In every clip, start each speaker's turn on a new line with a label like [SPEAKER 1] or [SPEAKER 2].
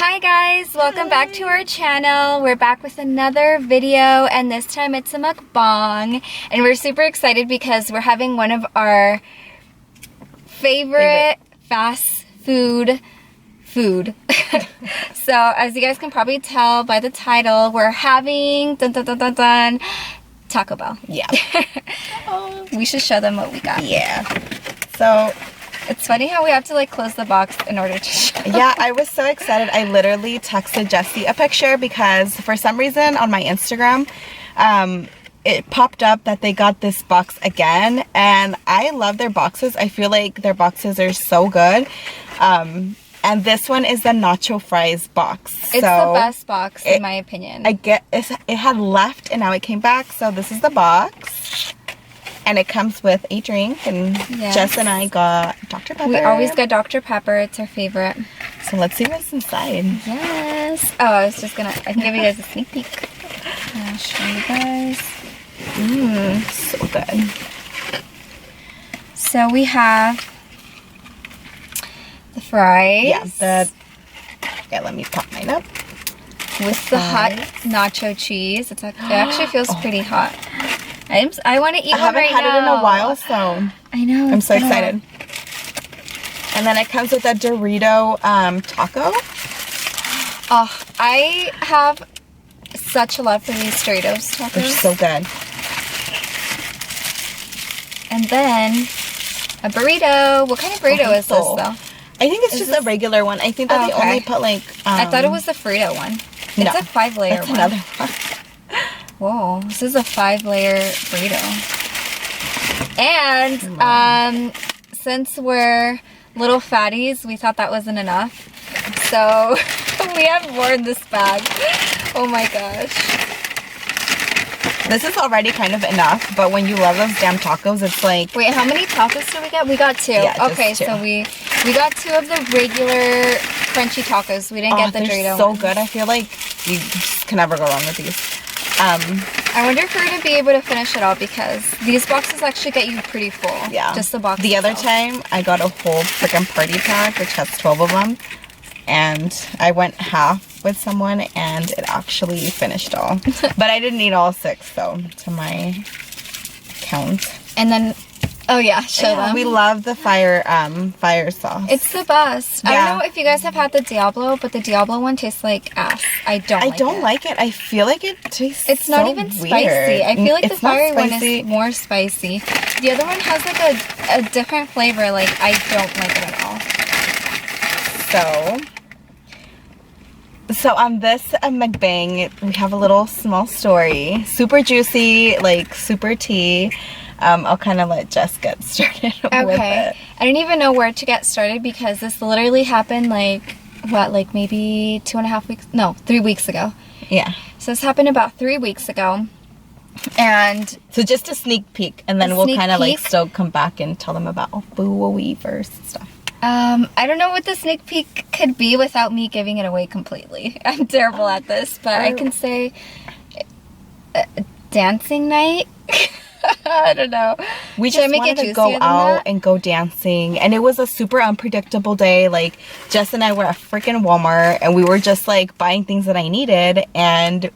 [SPEAKER 1] Hi guys, welcome back to our channel. We're back with another video, and this time it's a mukbang, and we're super excited because we're having one of our favorite fast food. So as you guys can probably tell by the title, we're having Taco Bell.
[SPEAKER 2] Yeah.
[SPEAKER 1] We should show them what we got.
[SPEAKER 2] Yeah. So
[SPEAKER 1] it's funny how we have to like close the box in order to show.
[SPEAKER 2] Yeah, I was so excited. I literally texted Jessie a picture because for some reason on my Instagram, it popped up that they got this box again, and I love their boxes. I feel like their boxes are so good. And this one is the nacho fries box.
[SPEAKER 1] It's the best box in my opinion.
[SPEAKER 2] It had left and now it came back. So this is the box. And it comes with a drink, and yes. Jess and I got Dr. Pepper.
[SPEAKER 1] We always get Dr. Pepper. It's our favorite.
[SPEAKER 2] So let's see what's inside.
[SPEAKER 1] Yes. Oh, I can give you guys a sneak peek. I'll show you guys.
[SPEAKER 2] So good.
[SPEAKER 1] So we have the fries.
[SPEAKER 2] Yeah, let me pop mine up.
[SPEAKER 1] With the hot nacho cheese. It actually feels pretty hot. I want to eat one right now.
[SPEAKER 2] I haven't had it in a while, so
[SPEAKER 1] I know.
[SPEAKER 2] I'm so excited. And then it comes with a Dorito taco.
[SPEAKER 1] Oh, I have such a love for these Doritos tacos.
[SPEAKER 2] They're so good.
[SPEAKER 1] And then a burrito. What kind of burrito is this, though?
[SPEAKER 2] I think it's just a regular one. I think that they only put like...
[SPEAKER 1] I thought it was the Frito one. It's a 5-layer one.
[SPEAKER 2] Another one.
[SPEAKER 1] Whoa, this is a 5-layer burrito. And since we're little fatties, we thought that wasn't enough. So we have more in this bag. Oh my gosh.
[SPEAKER 2] This is already kind of enough, but when you love those damn tacos, it's like...
[SPEAKER 1] Wait, how many tacos did we get? We got 2.
[SPEAKER 2] Yeah,
[SPEAKER 1] okay,
[SPEAKER 2] two.
[SPEAKER 1] So we got 2 of the regular crunchy tacos. We didn't get the Dorito
[SPEAKER 2] so
[SPEAKER 1] ones.
[SPEAKER 2] good. I feel like you just can never go wrong with these.
[SPEAKER 1] I wonder if we're going to be able to finish it all because these boxes actually get you pretty full. Yeah. Just the box
[SPEAKER 2] The other time, I got a whole freaking party pack, which has 12 of them. And I went half with someone, and it actually finished all. But I didn't eat all 6, though, to my count.
[SPEAKER 1] And then... Oh yeah, show them.
[SPEAKER 2] We love the fire sauce.
[SPEAKER 1] It's the best. Yeah. I don't know if you guys have had the Diablo, but the Diablo one tastes like ass. I don't like it.
[SPEAKER 2] I feel like it tastes
[SPEAKER 1] It's not even spicy. I feel like the fiery one is more spicy. The other one has like a different flavor. Like, I don't like it at all.
[SPEAKER 2] So on this mukbang, we have a little small story. Super juicy, like super tea. I'll kind of let Jess get started with it.
[SPEAKER 1] I didn't even know where to get started because this literally happened like maybe 2.5 weeks? No, 3 weeks ago.
[SPEAKER 2] Yeah.
[SPEAKER 1] So this happened about 3 weeks ago. And
[SPEAKER 2] so just a sneak peek, and then we'll kind of like still come back and tell them about Boo Weavers and stuff.
[SPEAKER 1] I don't know what the sneak peek could be without me giving it away completely. I'm terrible at this, but I can say dancing night. I don't know.
[SPEAKER 2] We just wanted to go out and go dancing, and it was a super unpredictable day. Like, Jess and I were at freaking Walmart, and we were just like buying things that I needed, and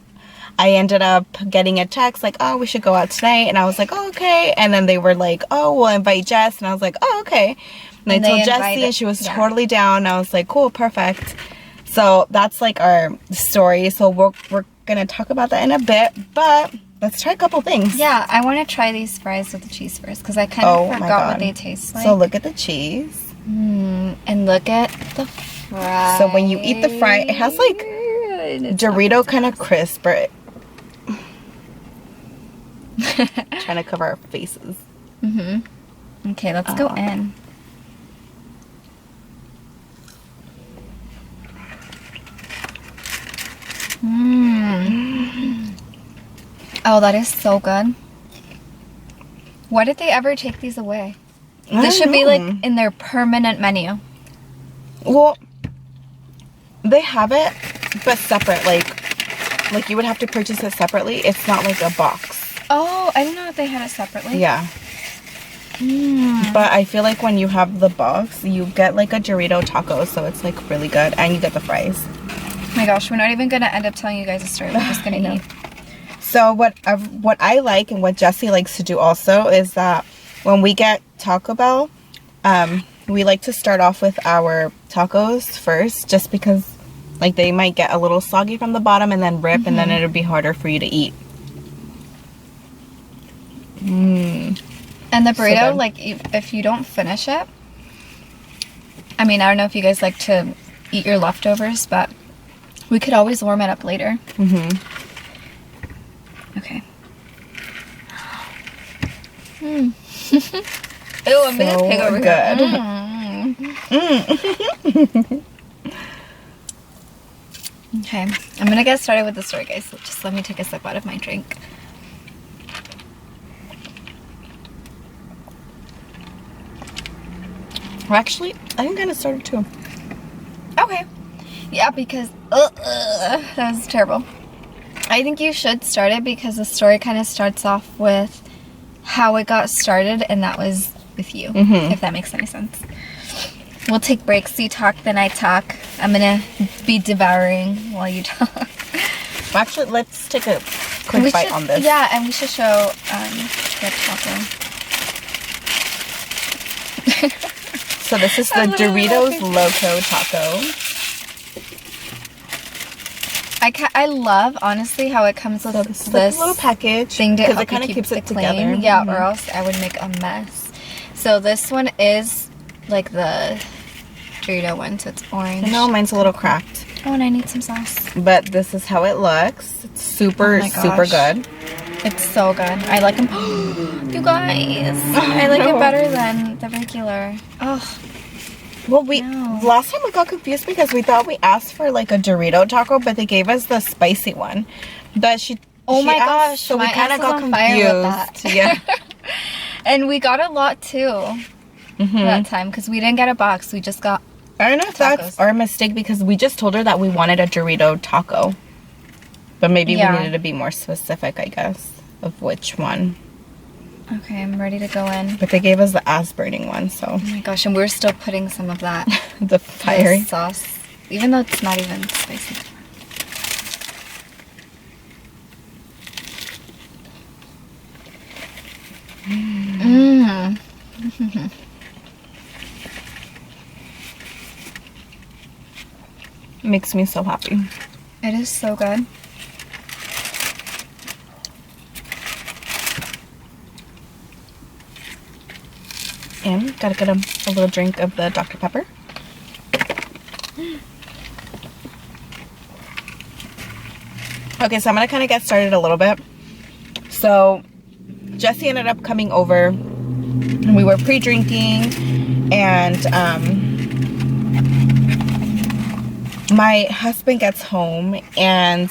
[SPEAKER 2] I ended up getting a text like, oh, we should go out tonight, and I was like, oh, okay. And then they were like, oh, we'll invite Jess, and I was like, oh, okay. And I told Jessie, and she was totally down. I was like, cool, perfect. So that's like our story. So we're gonna talk about that in a bit, but let's try a couple things.
[SPEAKER 1] Yeah, I want to try these fries with the cheese first because I kind of forgot what they taste like.
[SPEAKER 2] So look at the cheese.
[SPEAKER 1] And look at the fries.
[SPEAKER 2] So when you eat the fry, it has like Dorito kind of crisp. Or trying to cover our faces.
[SPEAKER 1] Okay, let's go in. Oh, that is so good. Why did they ever take these away? This should be like in their permanent menu.
[SPEAKER 2] Well, they have it, but separate. Like you would have to purchase it separately. It's not like a box.
[SPEAKER 1] Oh, I didn't know if they had it separately.
[SPEAKER 2] Yeah. But I feel like when you have the box, you get like a Dorito taco, so it's like really good, and you get the fries.
[SPEAKER 1] my gosh, we're not even gonna end up telling you guys a story. We're just gonna eat.
[SPEAKER 2] So what I like and what Jessie likes to do also is that when we get Taco Bell, we like to start off with our tacos first, just because like they might get a little soggy from the bottom and then rip, and then it'll be harder for you to eat.
[SPEAKER 1] And the burrito, like if you don't finish it, I mean, I don't know if you guys like to eat your leftovers, but we could always warm it up later. Okay. Ooh, I'm gonna pig over
[SPEAKER 2] good.
[SPEAKER 1] here. Okay, I'm gonna get started with the story, guys. So just let me take a sip out of my drink.
[SPEAKER 2] Well, actually, I think I started too.
[SPEAKER 1] Okay. Yeah, because that was terrible. I think you should start it because the story kind of starts off with how it got started, and that was with you, if that makes any sense. We'll take breaks. You talk, then I talk. I'm gonna be devouring while you talk.
[SPEAKER 2] Well, actually, let's take a quick bite on this.
[SPEAKER 1] Yeah, and we should show the taco.
[SPEAKER 2] So this is the Doritos Loco Taco.
[SPEAKER 1] I love, honestly, how it comes with
[SPEAKER 2] this
[SPEAKER 1] this
[SPEAKER 2] little package
[SPEAKER 1] thing to help
[SPEAKER 2] it kind
[SPEAKER 1] you
[SPEAKER 2] of
[SPEAKER 1] keep
[SPEAKER 2] keeps it
[SPEAKER 1] clean.
[SPEAKER 2] together.
[SPEAKER 1] Yeah, or else I would make a mess. So this one is like the Dorito one, so it's orange.
[SPEAKER 2] No, mine's a little cracked.
[SPEAKER 1] Oh, and I need some sauce.
[SPEAKER 2] But this is how it looks. It's super, super good.
[SPEAKER 1] It's so good. I like them. You guys, I like it better than the regular. Oh.
[SPEAKER 2] Well, last time we got confused because we thought we asked for like a Dorito taco, but they gave us the spicy one. But
[SPEAKER 1] oh my gosh,
[SPEAKER 2] so we kind of got confused.
[SPEAKER 1] With that.
[SPEAKER 2] Yeah.
[SPEAKER 1] And we got a lot too that time because we didn't get a box. We just got
[SPEAKER 2] I don't know if that's our mistake because we just told her that we wanted a Dorito taco. But maybe we needed to be more specific, I guess, of which one.
[SPEAKER 1] Okay, I'm ready to go in.
[SPEAKER 2] But they gave us the ass-burning one, so.
[SPEAKER 1] Oh my gosh, and we're still putting some of that.
[SPEAKER 2] The fiery
[SPEAKER 1] sauce. Even though it's not even spicy.
[SPEAKER 2] Makes me so happy.
[SPEAKER 1] It is so good.
[SPEAKER 2] And gotta get a little drink of the Dr. Pepper. Okay, so I'm gonna kind of get started a little bit. So Jessie ended up coming over and we were pre-drinking, and my husband gets home and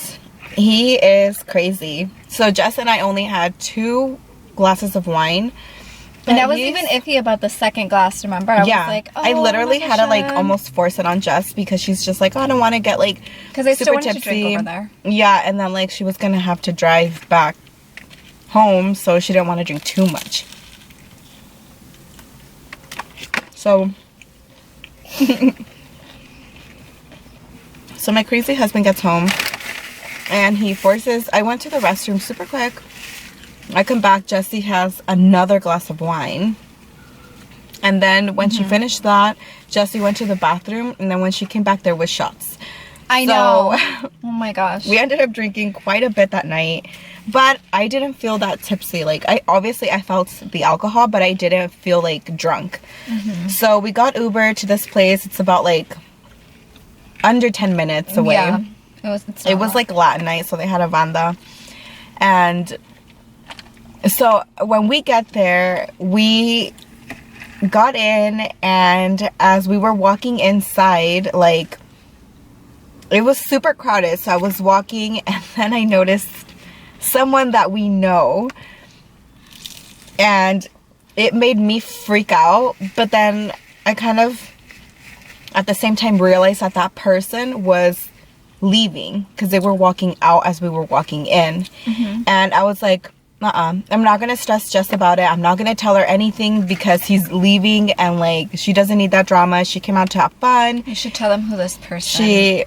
[SPEAKER 2] he is crazy. So Jess and I only had 2 glasses of wine.
[SPEAKER 1] And I was even iffy about the second glass, remember? I was like, oh,
[SPEAKER 2] I literally had to like almost force it on Jess because she's just like, oh, I don't want to get like
[SPEAKER 1] because I still wanted to drink over there.
[SPEAKER 2] Yeah, and then like she was gonna have to drive back home, so she didn't want to drink too much. So so my crazy husband gets home and he forces, I went to the restroom super quick. I come back, Jessie has another glass of wine. And then when she finished that, Jessie went to the bathroom, and then when she came back, there was shots.
[SPEAKER 1] I know. Oh my gosh.
[SPEAKER 2] We ended up drinking quite a bit that night, but I didn't feel that tipsy. Like, I felt the alcohol, but I didn't feel like drunk. So we got Uber to this place. It's about like under 10 minutes away.
[SPEAKER 1] Yeah.
[SPEAKER 2] It was like Latin night, so they had a banda. And so when we get there, we got in, and as we were walking inside, like, it was super crowded. So I was walking, and then I noticed someone that we know, and it made me freak out. But then I kind of, at the same time, realized that that person was leaving because they were walking out as we were walking in. And I was like, I'm not gonna stress Jess about it. I'm not gonna tell her anything because he's leaving, and like, she doesn't need that drama. She came out to have fun.
[SPEAKER 1] You should tell them who this person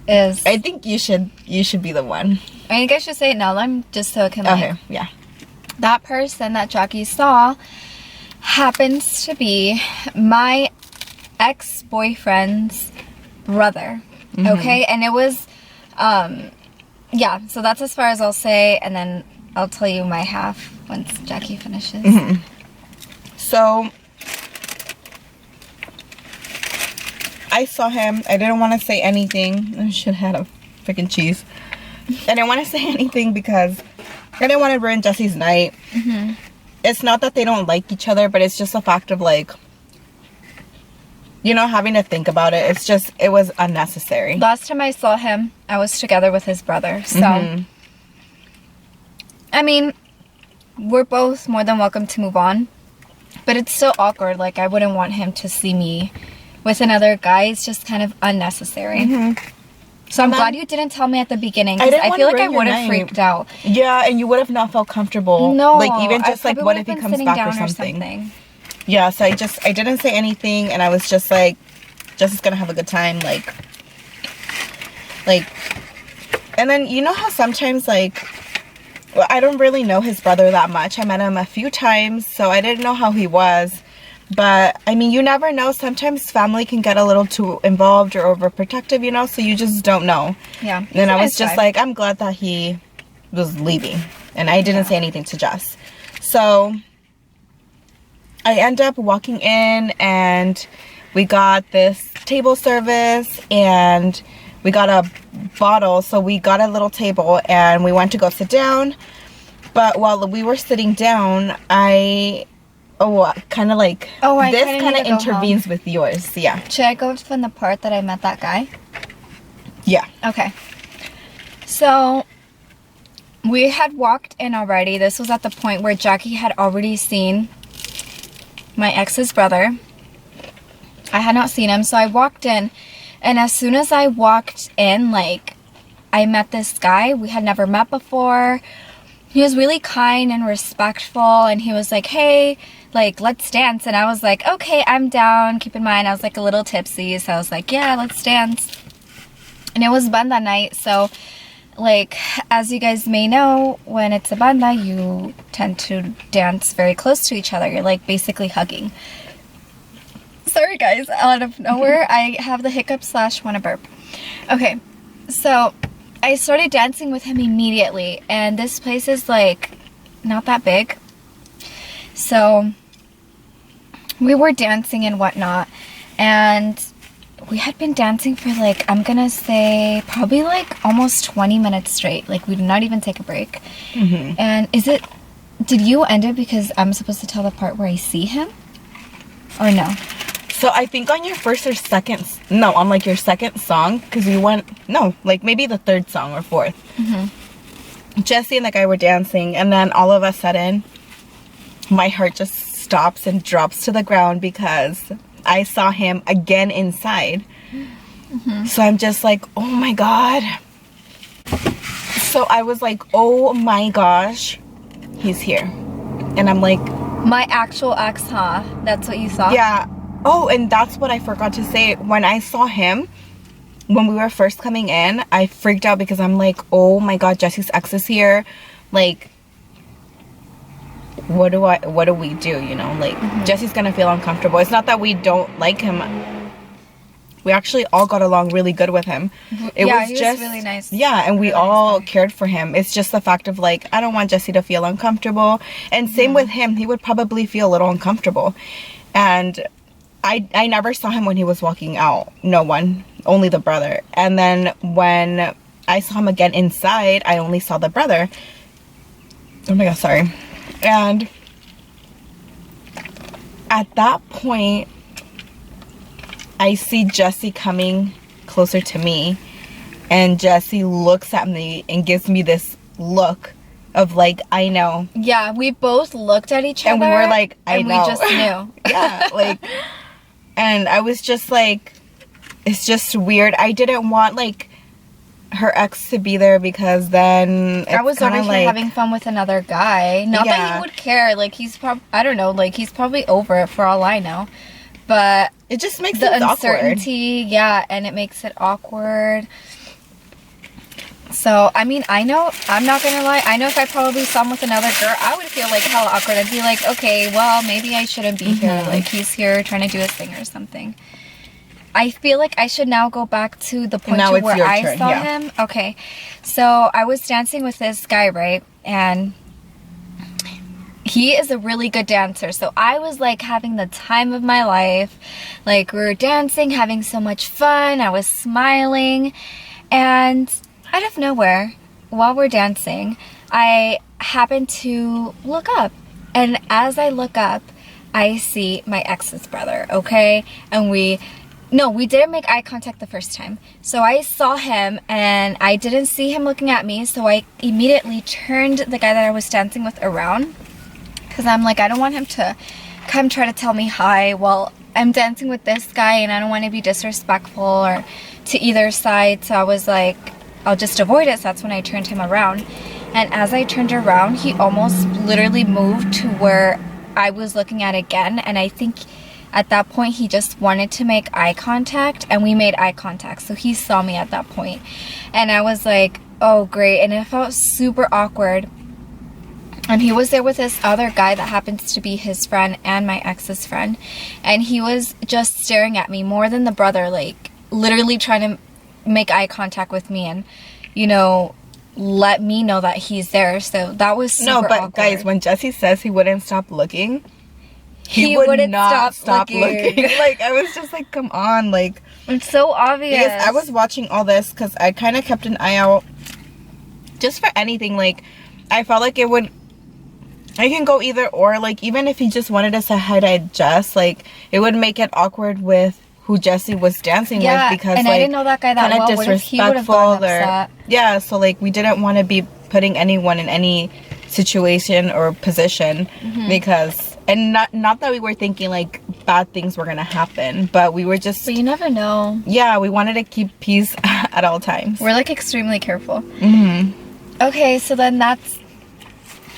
[SPEAKER 1] is...
[SPEAKER 2] I think you should be the one.
[SPEAKER 1] I think I should say it now, just so it can
[SPEAKER 2] Okay, yeah.
[SPEAKER 1] That person that Jackie saw happens to be my ex-boyfriend's brother. Okay? And it was, yeah, so that's as far as I'll say, and then I'll tell you my half once Jackie finishes.
[SPEAKER 2] So, I saw him. I didn't want to say anything. I should have had a freaking cheese. I didn't want to say anything because I didn't want to ruin Jesse's night. It's not that they don't like each other, but it's just a fact of like, you know, having to think about it. It's just, it was unnecessary.
[SPEAKER 1] Last time I saw him, I was together with his brother. So, I mean, we're both more than welcome to move on. But it's so awkward. Like, I wouldn't want him to see me with another guy. It's just kind of unnecessary. So I'm glad you didn't tell me at the beginning. Because I feel like I would have freaked out.
[SPEAKER 2] Yeah, and you would have not felt comfortable.
[SPEAKER 1] No.
[SPEAKER 2] Like, even just like, what if he comes back or something? Yeah, so I didn't say anything. And I was just like, Jesse's gonna have a good time. Like, and then you know how sometimes like, well, I don't really know his brother that much. I met him a few times, so I didn't know how he was. But, I mean, you never know. Sometimes family can get a little too involved or overprotective, you know? So you just don't know.
[SPEAKER 1] Yeah.
[SPEAKER 2] And I was just like, I'm glad that he was leaving. And I didn't say anything to Jess. So, I end up walking in and we got this table service and we got a bottle. So, we got a little table and we went to go sit down. But while we were sitting down, kind of like, this kind of intervenes with yours. Yeah.
[SPEAKER 1] Should I go from the part that I met that guy?
[SPEAKER 2] Yeah.
[SPEAKER 1] Okay. So, we had walked in already. This was at the point where Jackie had already seen my ex's brother. I had not seen him, so I walked in. And as soon as I walked in, like, I met this guy we had never met before. He was really kind and respectful, and he was like, hey, like, let's dance. And I was like, okay, I'm down. Keep in mind, I was like a little tipsy, so I was like, yeah, let's dance. And it was banda night, so, like, as you guys may know, when it's a banda, you tend to dance very close to each other. You're, like, basically hugging. Sorry, guys, out of nowhere, I have the hiccups / want to burp. Okay, so I started dancing with him immediately, and this place is, like, not that big. So, we were dancing and whatnot, and we had been dancing for, like, I'm gonna say probably, like, almost 20 minutes straight. Like, we did not even take a break. And did you end it because I'm supposed to tell the part where I see him? Or no?
[SPEAKER 2] So, I think on your first or second, no, on, like, your second song, because we went, no, like, maybe the third song or fourth. Jesse and the guy were dancing, and then all of a sudden, my heart just stops and drops to the ground because I saw him again inside. So I'm just like, oh my god. So I was like, oh my gosh, he's here. And I'm like,
[SPEAKER 1] my actual ex, huh? That's what you saw?
[SPEAKER 2] Yeah. Oh, and that's what I forgot to say. When I saw him, when we were first coming in, I freaked out because I'm like, oh my god, Jesse's ex is here. Like, what do we do, you know? Like, Jesse's gonna feel uncomfortable. It's not that we don't like him. We actually all got along really good with him. It was
[SPEAKER 1] he
[SPEAKER 2] just
[SPEAKER 1] was really nice.
[SPEAKER 2] Yeah, and we
[SPEAKER 1] really
[SPEAKER 2] all
[SPEAKER 1] nice
[SPEAKER 2] cared for him. It's just the fact of like, I don't want Jesse to feel uncomfortable. And same with him, he would probably feel a little uncomfortable. And I never saw him when he was walking out. No one, only the brother. And then when I saw him again inside, I only saw the brother. Oh my god, sorry. And at that point, I see Jesse coming closer to me, and Jesse looks at me and gives me this look of like, I know.
[SPEAKER 1] Yeah, we both looked at each other.
[SPEAKER 2] And we were like, I know.
[SPEAKER 1] And we just knew.
[SPEAKER 2] Yeah, like, and I was just like, it's just weird. I didn't want like her ex to be there because then
[SPEAKER 1] I was over here
[SPEAKER 2] like,
[SPEAKER 1] having fun with another guy. Not that he would care. Like, he's probably, I don't know, like, he's probably over it for all I know. But
[SPEAKER 2] it just makes
[SPEAKER 1] the
[SPEAKER 2] it
[SPEAKER 1] uncertainty,
[SPEAKER 2] awkward.
[SPEAKER 1] Yeah, and it makes it awkward. So, I mean, I know, I'm not gonna lie, I know if I probably saw him with another girl, I would feel like hella awkward. I'd be like, okay, well, maybe I shouldn't be here. Like, he's here trying to do his thing or something. I feel like I should now go back to the point to where I saw him. Okay, so I was dancing with this guy, right? And he is a really good dancer. So I was like having the time of my life. Like, we were dancing, having so much fun. I was smiling. And out of nowhere, while we're dancing, I happen to look up. And as I look up, I see my ex's brother, okay? And we didn't make eye contact the first time. So I saw him and I didn't see him looking at me. So I immediately turned the guy that I was dancing with around. Because I'm like, I don't want him to come try to tell me hi while I'm dancing with this guy, and I don't want to be disrespectful or to either side. So I was like, I'll just avoid it. So that's when I turned him around. And as I turned around, he almost literally moved to where I was looking at again. And I think at that point, he just wanted to make eye contact, and we made eye contact. So he saw me at that point. And I was like, oh, great. And it felt super awkward. And he was there with this other guy that happens to be his friend and my ex's friend. And he was just staring at me more than the brother, like literally trying to make eye contact with me and, you know, let me know that he's there. So that was super awkward.
[SPEAKER 2] Guys, when Jesse says he wouldn't stop looking, he would not stop looking. Like, I was just like, come on, like,
[SPEAKER 1] it's so obvious.
[SPEAKER 2] Because I was watching all this because I kind of kept an eye out just for anything. Like, I felt like I can go either or. Like, even if he just wanted to say hi to Jess, like, it would make it awkward with who Jesse was dancing with, because
[SPEAKER 1] and
[SPEAKER 2] like,
[SPEAKER 1] I didn't know that guy that well. What if he would have gotten upset?
[SPEAKER 2] Yeah, so like, we didn't want to be putting anyone in any situation or position, because, and not that we were thinking like bad things were gonna happen, but we were just,
[SPEAKER 1] but you never know.
[SPEAKER 2] Yeah, we wanted to keep peace at all times.
[SPEAKER 1] We're like extremely careful. Okay, so then that's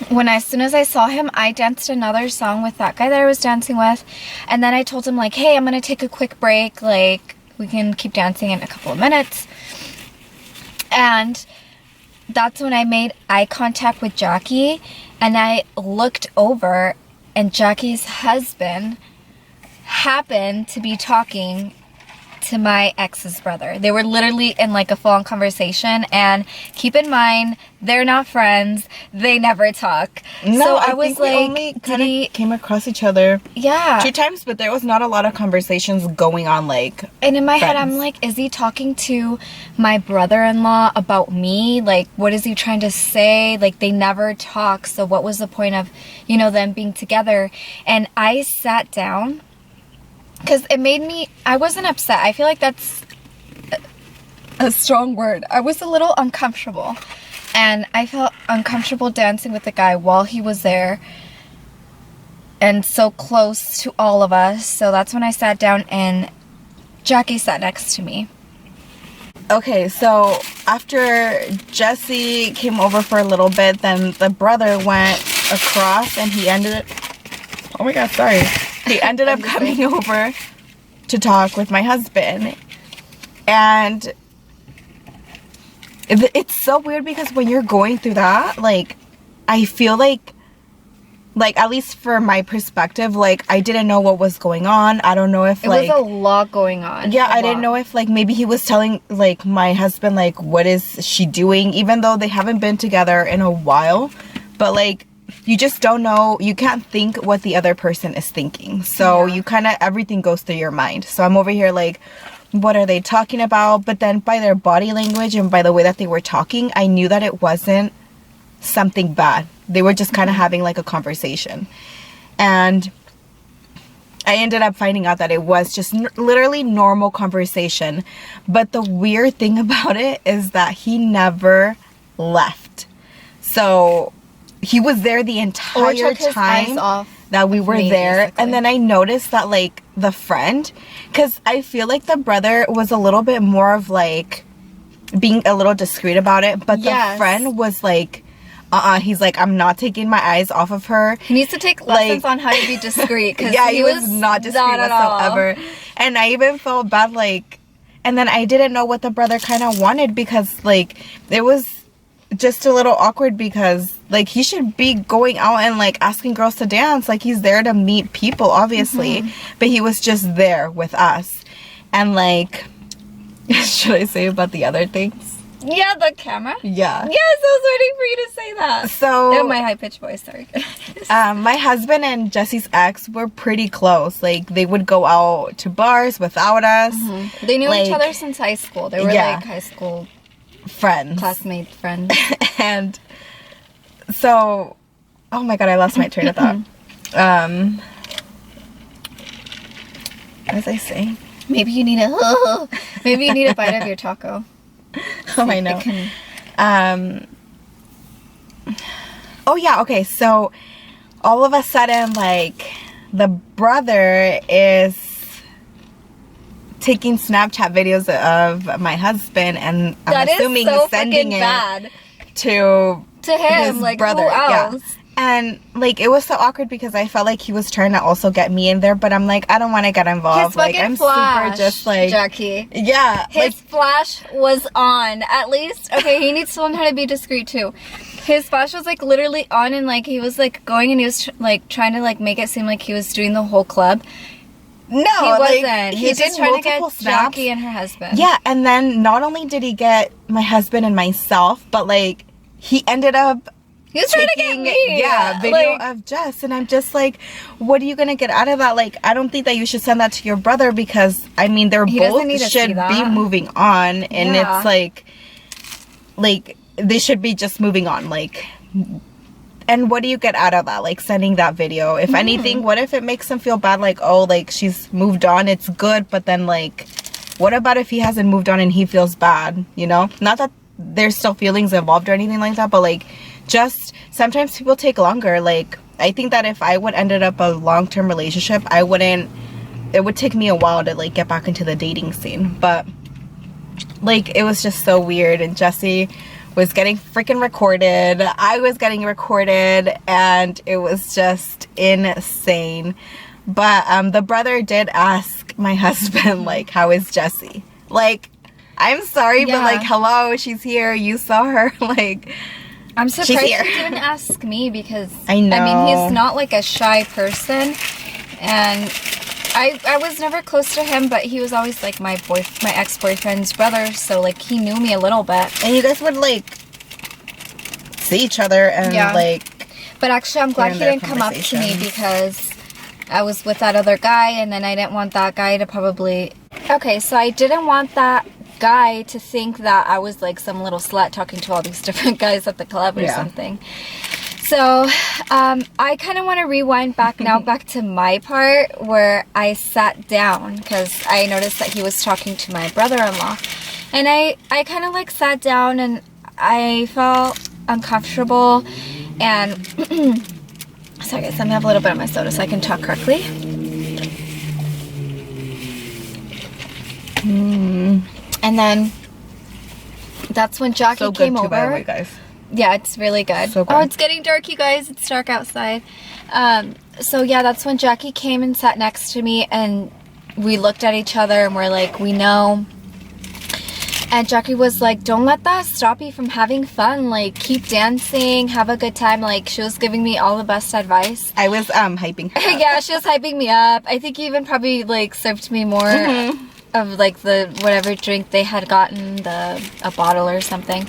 [SPEAKER 1] when, as soon as I saw him, I danced another song with that guy that I was dancing with. And then I told him, like, hey, I'm going to take a quick break. Like, we can keep dancing in a couple of minutes. And that's when I made eye contact with Jackie. And I looked over, and Jackie's husband happened to be talking to my ex's brother. They were literally in like a full-on conversation, and keep in mind, they're not friends. They never talk.
[SPEAKER 2] No,
[SPEAKER 1] so
[SPEAKER 2] I was like, we only kind of came across each other 2 times, but there was not a lot of conversations going on, like,
[SPEAKER 1] and in my head, I'm like, is he talking to my brother-in-law about me? Like, what is he trying to say? Like, they never talk, so what was the point of, you know, them being together? And I sat down, because it made me, I wasn't upset. I feel like that's a strong word. I was a little uncomfortable. And I felt uncomfortable dancing with the guy while he was there. And so close to all of us. So that's when I sat down, and Jackie sat next to me.
[SPEAKER 2] Okay, so after Jesse came over for a little bit, then the brother went across, and he ended up, oh my god, sorry. He ended up coming over to talk with my husband. And it's so weird, because when you're going through that, like, I feel like at least for my perspective, like, I didn't know what was going on. I don't know if, like,
[SPEAKER 1] it was a lot going on.
[SPEAKER 2] Yeah, I didn't know if, like, maybe he was telling, like, my husband, like, what is she doing, even though they haven't been together in a while. But, like, you just don't know. You can't think what the other person is thinking. So you kind of, everything goes through your mind. So I'm over here like, what are they talking about? But then by their body language and by the way that they were talking, I knew that it wasn't something bad. They were just kind of having like a conversation. And I ended up finding out that it was just literally normal conversation. But the weird thing about it is that he never left. So he was there the entire time that we were there. Basically. And then I noticed that, like, the friend, because I feel like the brother was a little bit more of, like, being a little discreet about it. But the friend was like, he's like, I'm not taking my eyes off of her.
[SPEAKER 1] He needs to take lessons on how to be discreet.
[SPEAKER 2] Yeah, he was not discreet whatsoever. And I even felt bad, like, And then I didn't know what the brother kind of wanted, because like it was just a little awkward, because like he should be going out and like asking girls to dance. Like he's there to meet people, obviously. But he was just there with us. And like, should I say about the other things?
[SPEAKER 1] Yeah, the camera?
[SPEAKER 2] Yeah.
[SPEAKER 1] Yes, I was waiting for you to say that.
[SPEAKER 2] So,
[SPEAKER 1] oh, my high-pitched voice, sorry.
[SPEAKER 2] my husband and Jesse's ex were pretty close. Like, they would go out to bars without us.
[SPEAKER 1] They knew
[SPEAKER 2] like,
[SPEAKER 1] each other since high school. They were like high school
[SPEAKER 2] friends.
[SPEAKER 1] Classmate friends.
[SPEAKER 2] And so, oh my god, I lost my train of thought. What was I saying?
[SPEAKER 1] Maybe you need a bite of your taco.
[SPEAKER 2] Oh, I know. Oh yeah, okay, so all of a sudden, like, the brother is taking Snapchat videos of my husband, and I'm assuming he's sending it to
[SPEAKER 1] him,
[SPEAKER 2] his
[SPEAKER 1] like,
[SPEAKER 2] brother.
[SPEAKER 1] who else?
[SPEAKER 2] Yeah. And like it was so awkward, because I felt like he was trying to also get me in there, but I'm like, I don't want to get involved.
[SPEAKER 1] His
[SPEAKER 2] like I'm
[SPEAKER 1] flash,
[SPEAKER 2] super just like
[SPEAKER 1] Jackie.
[SPEAKER 2] Yeah.
[SPEAKER 1] His flash was on. At least he needs to learn how to be discreet too. His flash was like literally on, and like he was like going, and he was like trying to like make it seem like he was doing the whole club.
[SPEAKER 2] No,
[SPEAKER 1] he wasn't.
[SPEAKER 2] Like,
[SPEAKER 1] he was just trying to get
[SPEAKER 2] snaps.
[SPEAKER 1] Jackie and her husband.
[SPEAKER 2] Yeah, and then not only did he get my husband and myself, but like he ended up
[SPEAKER 1] he was trying to get me.
[SPEAKER 2] Yeah, video of Jess, and I'm just like, what are you gonna get out of that? Like, I don't think that you should send that to your brother, because I mean, they're both should be moving on, and it's like they should be just moving on, like. And what do you get out of that? Like sending that video? If anything, what if it makes him feel bad? Like, oh, like she's moved on. It's good, but then like, what about if he hasn't moved on and he feels bad? You know, not that there's still feelings involved or anything like that, but like, just sometimes people take longer. Like, I think that if I would ended up a long-term relationship, I wouldn't. It would take me a while to like get back into the dating scene, but like it was just so weird. And Jesse was getting freaking recorded, I was getting recorded, and it was just insane. But the brother did ask my husband, like, how is Jessie? Like, I'm sorry, but like, hello, she's here, you saw her. Like,
[SPEAKER 1] I'm surprised he didn't ask me, because
[SPEAKER 2] I know,
[SPEAKER 1] I mean, he's not like a shy person, and I was never close to him, but he was always like my ex-boyfriend's brother, so like he knew me a little bit.
[SPEAKER 2] And you guys would like see each other and like.
[SPEAKER 1] But actually, I'm glad he didn't come up to me, because I was with that other guy, and then I didn't want that guy to probably. Okay, so I didn't want that guy to think that I was like some little slut talking to all these different guys at the club or something. So, I kind of want to rewind back now, back to my part where I sat down, because I noticed that he was talking to my brother-in-law, and I kind of like sat down, and I felt uncomfortable, and sorry guys, let me have a little bit of my soda so I can talk correctly. And then that's when Jackie came over.
[SPEAKER 2] By the way, guys.
[SPEAKER 1] Yeah, it's really good.
[SPEAKER 2] So good.
[SPEAKER 1] Oh, it's getting dark, you guys. It's dark outside. So yeah, that's when Jackie came and sat next to me, and we looked at each other, and we're like, we know. And Jackie was like, don't let that stop you from having fun. Like, keep dancing, have a good time. Like, she was giving me all the best advice.
[SPEAKER 2] I was hyping her up.
[SPEAKER 1] Yeah, she was hyping me up. I think you even probably like served me more of like the whatever drink they had gotten, a bottle or something.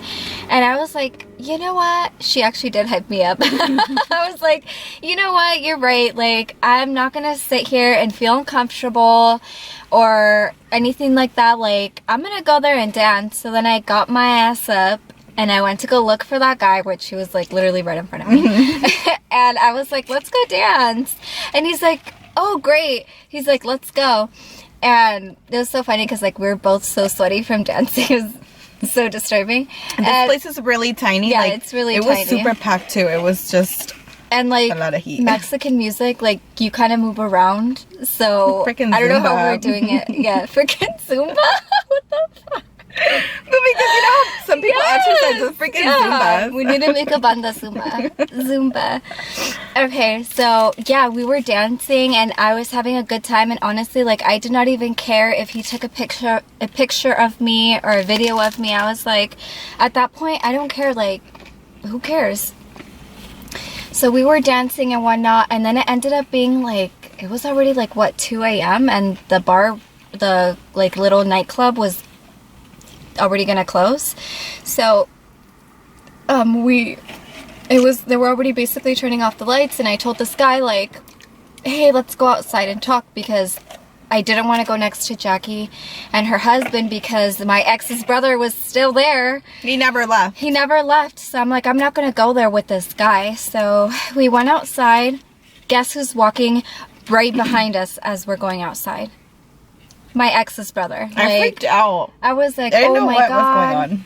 [SPEAKER 1] And I was like, you know what? She actually did hype me up. I was like, you know what? You're right. Like, I'm not gonna sit here and feel uncomfortable or anything like that. Like, I'm gonna go there and dance. So then I got my ass up and I went to go look for that guy, which he was like literally right in front of me. And I was like, let's go dance. And he's like, oh great. He's like, let's go. And it was so funny because like we were both so sweaty from dancing. It was so disturbing.
[SPEAKER 2] This place is really tiny.
[SPEAKER 1] Yeah,
[SPEAKER 2] like,
[SPEAKER 1] it's really
[SPEAKER 2] tiny. It was super packed too. It was just
[SPEAKER 1] and like
[SPEAKER 2] a lot of heat.
[SPEAKER 1] Mexican music, like you kind of move around. So
[SPEAKER 2] frickin'
[SPEAKER 1] I don't know
[SPEAKER 2] Zumba.
[SPEAKER 1] how we're doing it. Yeah, freaking Zumba. What the fuck?
[SPEAKER 2] But because you know some people exercise with freaking
[SPEAKER 1] Yeah,
[SPEAKER 2] Zumba.
[SPEAKER 1] we need to make a banda Zumba. Okay, so yeah, we were dancing and I was having a good time, and honestly, like, I did not even care if he took a picture of me or a video of me. I was like, at that point, I don't care, like, who cares? So we were dancing and whatnot, and then it ended up being like, it was already like, what, 2 a.m. and the bar, the like little nightclub was already gonna close. So they were already basically turning off the lights, and I told this guy, like, hey, let's go outside and talk, because I didn't want to go next to Jackie and her husband because my ex's brother was still there.
[SPEAKER 2] He never left.
[SPEAKER 1] He never left. So I'm like, I'm not going to go there with this guy. So we went outside. Guess who's walking right behind us as we're going outside? My ex's brother.
[SPEAKER 2] I freaked out.
[SPEAKER 1] I was like,
[SPEAKER 2] I didn't know
[SPEAKER 1] my
[SPEAKER 2] what
[SPEAKER 1] God.
[SPEAKER 2] was going on.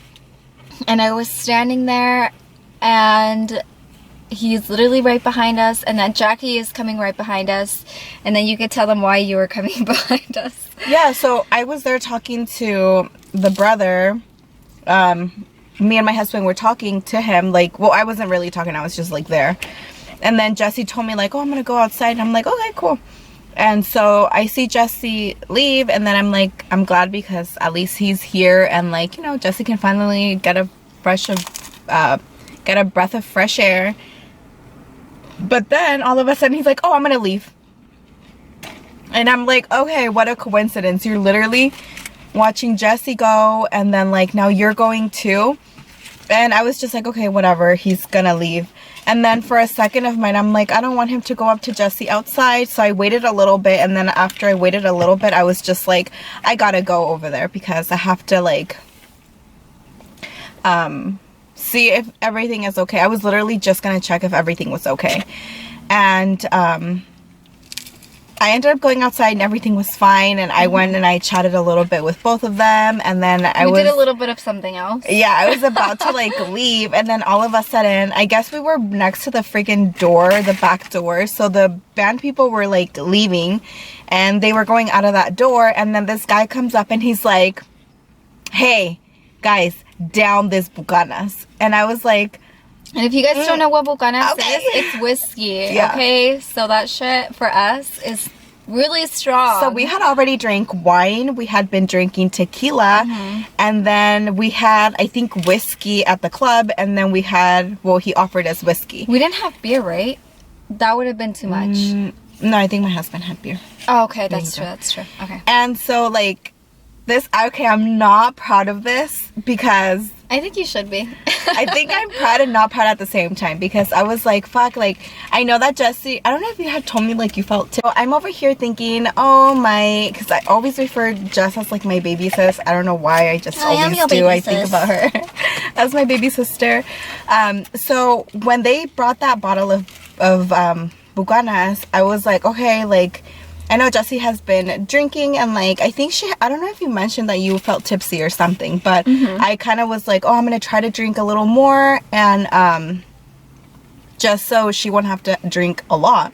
[SPEAKER 1] And I was standing there, and he's literally right behind us, and then Jackie is coming right behind us, and then you could tell them why you were coming behind us.
[SPEAKER 2] Yeah, so I was there talking to the brother. Me and my husband were talking to him, like, well, I wasn't really talking, I was just like there. And then Jesse told me, like, oh, I'm gonna go outside, and I'm like, okay, cool. And so I see Jesse leave, and then I'm like, I'm glad, because at least he's here, and, like, you know, Jesse can finally get a breath of fresh air. But then all of a sudden he's like, oh, I'm gonna leave. And I'm like, okay, what a coincidence. You're literally watching Jesse go, and then, like, now you're going too. And I was just like, okay, whatever, he's gonna leave. And then for a second of mine, I'm like, I don't want him to go up to Jesse outside. So I waited a little bit, and then after I waited a little bit, I was just like, I gotta go over there, because I have to, like, see if everything is okay. I was literally just gonna check if everything was okay. And I ended up going outside, and everything was fine, and I went and I chatted a little bit with both of them, and then
[SPEAKER 1] We did a little bit of something else.
[SPEAKER 2] Yeah, I was about to, like, leave, and then all of a sudden, I guess we were next to the freaking door, the back door, so the band people were, like, leaving, and they were going out of that door, and then this guy comes up, and he's like, hey, guys, down this Bucanas. And I was like,
[SPEAKER 1] and if you guys don't know what Bucanas
[SPEAKER 2] okay.
[SPEAKER 1] is, it's whiskey,
[SPEAKER 2] Yeah.
[SPEAKER 1] okay? So that shit for us is really strong.
[SPEAKER 2] so we had already drank wine, we had been drinking tequila, and then we had, I think, whiskey at the club, and then we had, well, he offered us whiskey.
[SPEAKER 1] We didn't have beer, right? That would have been too much.
[SPEAKER 2] No, I think my husband had beer.
[SPEAKER 1] Oh, okay, that's true. Okay.
[SPEAKER 2] And so, like, okay, I'm not proud of this, because
[SPEAKER 1] I think you should be.
[SPEAKER 2] I think I'm proud and not proud at the same time, because I was like, fuck, like, I know that Jesse, I don't know if you had told me, like, you felt too. I'm over here thinking, oh my, because I always refer Jess as, like, my baby sis. I don't know why, I just always do. I think about her as my baby sister. So when they brought that bottle of Bucanas, I was like, okay, like, I know Jesse has been drinking, and, like, I think I don't know if you mentioned that you felt tipsy or something, but I kind of was like, oh, I'm going to try to drink a little more, and just so she won't have to drink a lot.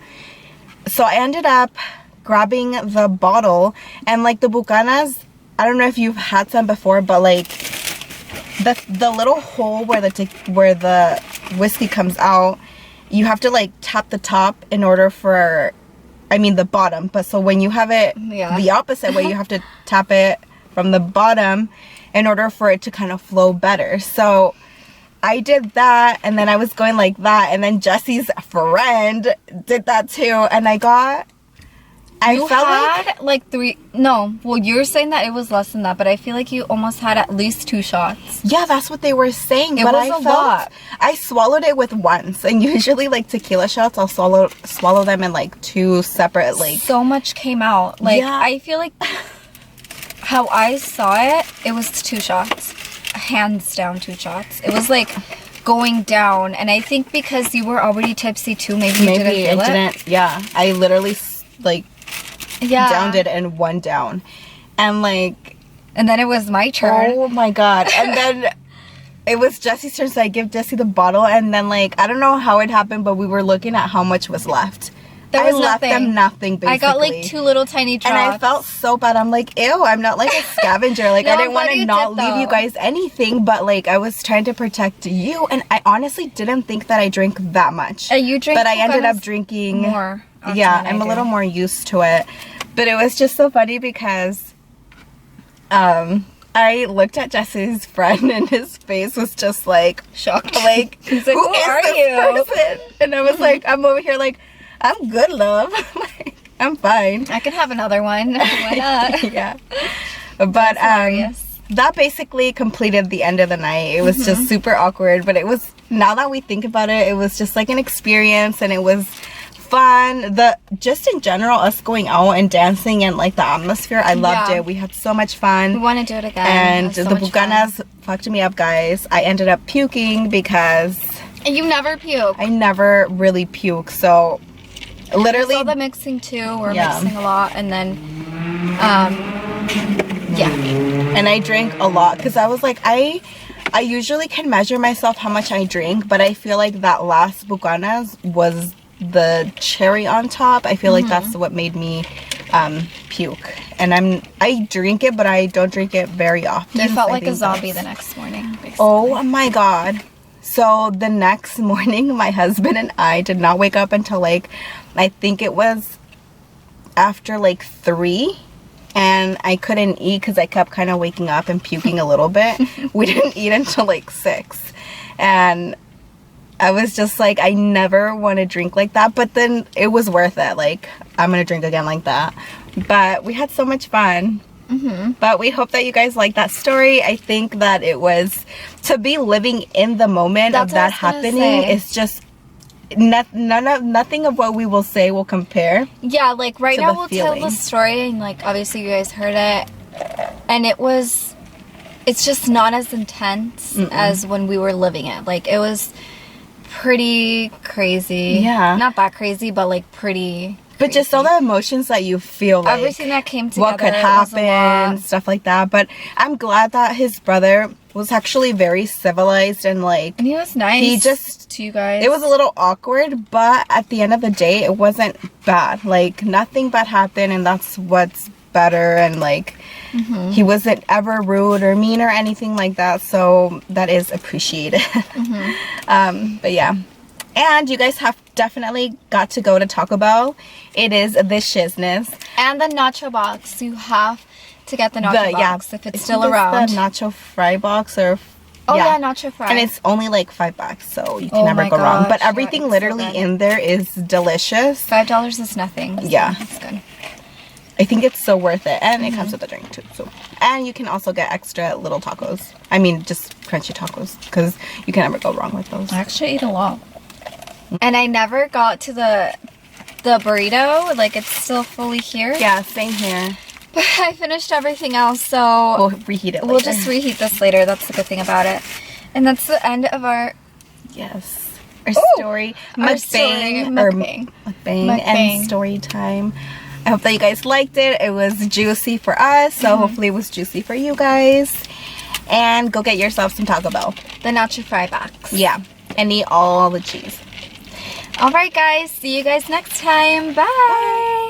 [SPEAKER 2] So I ended up grabbing the bottle, and, like, the Bucanas, I don't know if you've had some before, but, like, the little hole where the whiskey comes out, you have to, like, tap the top in order for, I mean the bottom, but so when you have it the opposite way, you have to tap it from the bottom in order for it to kind of flow better. So I did that, and then I was going like that, and then Jesse's friend did that too, and I felt
[SPEAKER 1] like 3. No, well, you're saying that it was less than that, but I feel like you almost had at least 2 shots.
[SPEAKER 2] Yeah, that's what they were saying.
[SPEAKER 1] It was a lot.
[SPEAKER 2] I swallowed it with once, and usually, like, tequila shots, I'll swallow them in, like, 2 separate, like.
[SPEAKER 1] So much came out. Like, yeah. I feel like how I saw it, it was 2 shots, hands down 2 shots. It was like going down, and I think because you were already tipsy too, maybe you didn't feel it.
[SPEAKER 2] Yeah, I literally, like, downed it in 1 down, and, like,
[SPEAKER 1] and then it was my turn.
[SPEAKER 2] Oh my god. And then it was Jesse's turn, so I give Jesse the bottle, and then, like, I don't know how it happened, but we were looking at how much was left, I left them nothing, basically.
[SPEAKER 1] I got like 2 little tiny drops.
[SPEAKER 2] And I felt so bad. I'm like, ew, I'm not like a scavenger. Like,
[SPEAKER 1] No,
[SPEAKER 2] I didn't want to not leave you guys anything, but like, I was trying to protect you. And I honestly didn't think that I drank that much.
[SPEAKER 1] You drink,
[SPEAKER 2] but I ended up drinking
[SPEAKER 1] more.
[SPEAKER 2] Yeah, I'm a little more used to it. But it was just so funny because I looked at Jesse's friend and his face was just like
[SPEAKER 1] shocked.
[SPEAKER 2] Like,
[SPEAKER 1] he's like,
[SPEAKER 2] who are you? Person? And I was like, I'm over here like, I'm good, love. Like, I'm fine.
[SPEAKER 1] I can have another one. Why not?
[SPEAKER 2] Yeah. But that basically completed the end of the night. It was just super awkward, but it was, now that we think about it, it was just like an experience, and it was fun. Just in general, us going out and dancing and like the atmosphere, I loved it. We had so much fun. We
[SPEAKER 1] want to do it again.
[SPEAKER 2] And the bucanas fucked me up, guys. I ended up puking because
[SPEAKER 1] you never puke.
[SPEAKER 2] I never really puke, so literally
[SPEAKER 1] all the mixing too. We're mixing a lot, and then and
[SPEAKER 2] I drank a lot because I was like, I usually can measure myself how much I drink, but I feel like that last bucanas was the cherry on top. I feel like that's what made me puke. And I drink it, but I don't drink it very often.
[SPEAKER 1] You felt like a zombie the next morning, basically.
[SPEAKER 2] Oh my god. So the next morning, my husband and I did not wake up until like, I think it was after like 3. And I couldn't eat because I kept kind of waking up and puking a little bit. We didn't eat until like 6. And I was just like, I never want to drink like that. But then it was worth it. Like, I'm going to drink again like that. But we had so much fun. But we hope that you guys like that story. I think that it was, to be living in the moment of that happening, it's just nothing of what we will say will compare.
[SPEAKER 1] Yeah, like right now we'll tell the story, and like obviously you guys heard it, and it's just not as intense as when we were living it. Like, it was pretty crazy.
[SPEAKER 2] Yeah,
[SPEAKER 1] not that crazy, but like pretty
[SPEAKER 2] but just all the emotions that you feel, like
[SPEAKER 1] everything that came together,
[SPEAKER 2] what could happen, stuff like that. But I'm glad that his brother was actually very civilized, and like,
[SPEAKER 1] and he was nice.
[SPEAKER 2] He just
[SPEAKER 1] to you guys.
[SPEAKER 2] It was a little awkward, but at the end of the day, it wasn't bad. Like, nothing bad happened, and that's what's better. And like, he wasn't ever rude or mean or anything like that, so that is appreciated. But yeah. And you guys have definitely got to go to Taco Bell. It is the shizness.
[SPEAKER 1] And the nacho box. You have to get the nacho box if it's still around.
[SPEAKER 2] The nacho fry box, or
[SPEAKER 1] nacho fry.
[SPEAKER 2] And it's only like $5, so you can never go wrong. But everything literally in there is delicious.
[SPEAKER 1] $5 is nothing.
[SPEAKER 2] Yeah,
[SPEAKER 1] it's good.
[SPEAKER 2] I think it's so worth it, and it comes with a drink too. So, and you can also get extra little tacos. I mean, just crunchy tacos, because you can never go wrong with those.
[SPEAKER 1] I actually ate a lot. And I never got to the burrito. Like, it's still fully here.
[SPEAKER 2] Yeah, same here.
[SPEAKER 1] But I finished everything else, so
[SPEAKER 2] we'll reheat it later.
[SPEAKER 1] We'll just reheat this later. That's the good thing about it. And that's the end of our
[SPEAKER 2] story. Mukbang and story time. I hope that you guys liked it. It was juicy for us, so hopefully it was juicy for you guys. And go get yourself some Taco Bell.
[SPEAKER 1] The nacho fry box.
[SPEAKER 2] Yeah, and eat all the cheese.
[SPEAKER 1] Alright guys, see you guys next time. Bye.